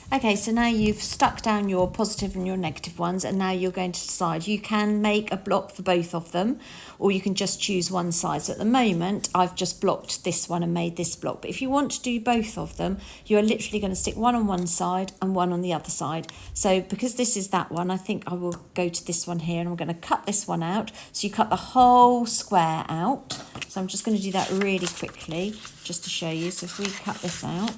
Okay, so now you've stuck down your positive and your negative ones, and now you're going to decide. You can make a block for both of them, or you can just choose one side. So at the moment, I've just blocked this one and made this block. But if you want to do both of them, you're literally going to stick one on one side and one on the other side. So because this is that one, I think I will go to this one here, and I'm going to cut this one out. So you cut the whole square out. So I'm just going to do that really quickly, just to show you. So if we cut this out.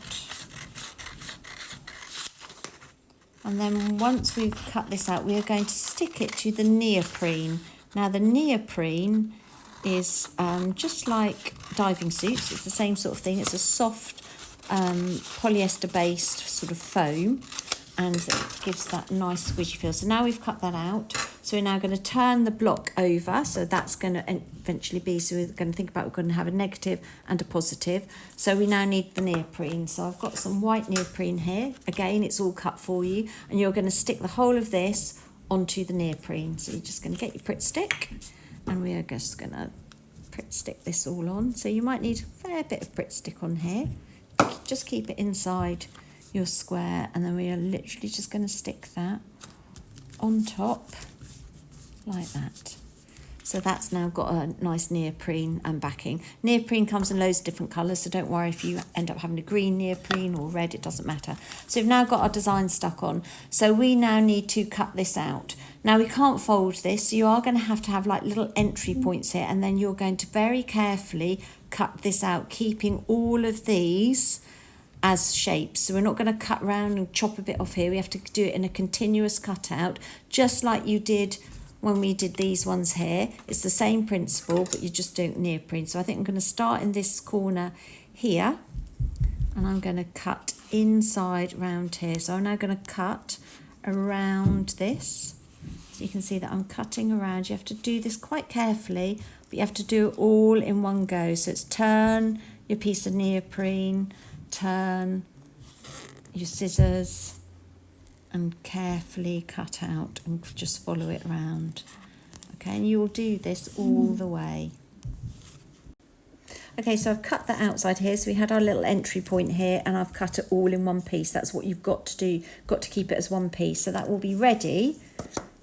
And then once we've cut this out, we are going to stick it to the neoprene. Now the neoprene is just like diving suits. It's the same sort of thing. It's a soft polyester based sort of foam, and it gives that nice squishy feel. So now we've cut that out. So we're now going to turn the block over. So that's going to eventually be, so we're going to think about, we're going to have a negative and a positive. So we now need the neoprene. So I've got some white neoprene here. Again, it's all cut for you. And you're going to stick the whole of this onto the neoprene. So you're just going to get your Pritt stick, and we are just going to Pritt stick this all on. So you might need a fair bit of Pritt stick on here. Just keep it inside your square, and then we are literally just going to stick that on top like that. So that's now got a nice neoprene backing. Neoprene comes in loads of different colours, so don't worry if you end up having a green neoprene or red, it doesn't matter. So we've now got our design stuck on. So we now need to cut this out. Now we can't fold this, so you are going to have like little entry points here, and then you're going to very carefully cut this out, keeping all of these as shapes. So we're not going to cut round and chop a bit off here. We have to do it in a continuous cutout, just like you did when we did these ones here. It's the same principle, but you're just doing neoprene. So I think I'm going to start in this corner here, and I'm going to cut inside round here. So I'm now going to cut around this. So you can see that I'm cutting around. You have to do this quite carefully, but you have to do it all in one go. So it's turn your piece of neoprene, turn your scissors, and carefully cut out and just follow it around. Okay, and you will do this all the way. Okay, so I've cut the outside here. So we had our little entry point here, and I've cut it all in one piece. That's what you've got to do. Got to keep it as one piece. So that will be ready.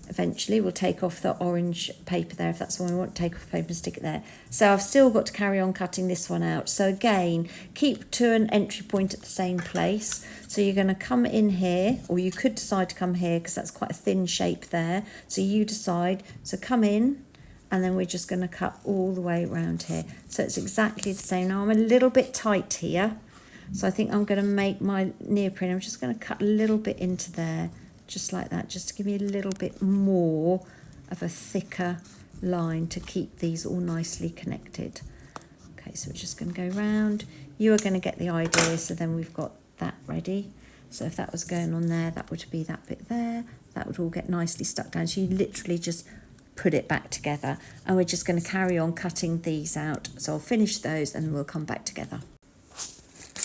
Eventually we'll take off the orange paper there, if that's the one we want to take off the paper and stick it there. So I've still got to carry on cutting this one out. So again, keep to an entry point at the same place. So you're going to come in here, or you could decide to come here because that's quite a thin shape there. So you decide. So come in, and then we're just going to cut all the way around here. So it's exactly the same. Now I'm a little bit tight here, so I think I'm going to make my neoprene. I'm just going to cut a little bit into there, just like that, just to give me a little bit more of a thicker line to keep these all nicely connected. Okay, so we're just going to go round. You are going to get the idea. So then we've got that ready. So if that was going on there, that would be that bit there. That would all get nicely stuck down. So you literally just put it back together, and we're just going to carry on cutting these out. So I'll finish those and we'll come back together.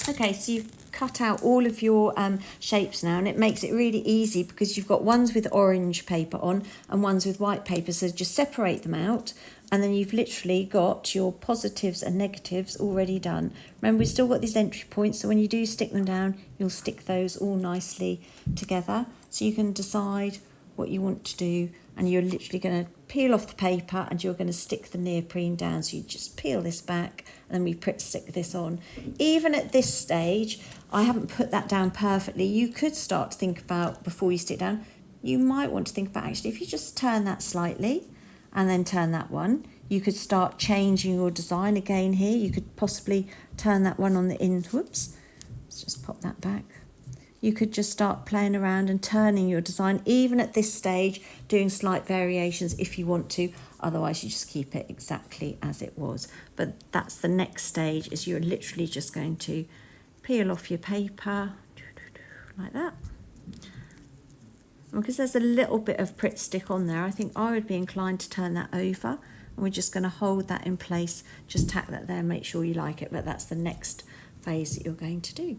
Okay, so you've cut out all of your shapes now, and it makes it really easy because you've got ones with orange paper on and ones with white paper. So just separate them out, and then you've literally got your positives and negatives already done. Remember, we've still got these entry points, so when you do stick them down, you'll stick those all nicely together. So you can decide what you want to do, and you're literally going to peel off the paper and you're going to stick the neoprene down. So you just peel this back, and then we Pritt stick this on. Even at this stage, I haven't put that down perfectly. You could start to think about, before you stick down, you might want to think about, actually, if you just turn that slightly and then turn that one, you could start changing your design again here. You could possibly turn that one on the in, whoops, let's just pop that back. You could just start playing around and turning your design, even at this stage, doing slight variations if you want to. Otherwise, you just keep it exactly as it was. But that's the next stage, is you're literally just going to peel off your paper like that. And because there's a little bit of Pritt stick on there, I think I would be inclined to turn that over. And we're just going to hold that in place, just tack that there, make sure you like it. But that's the next phase that you're going to do.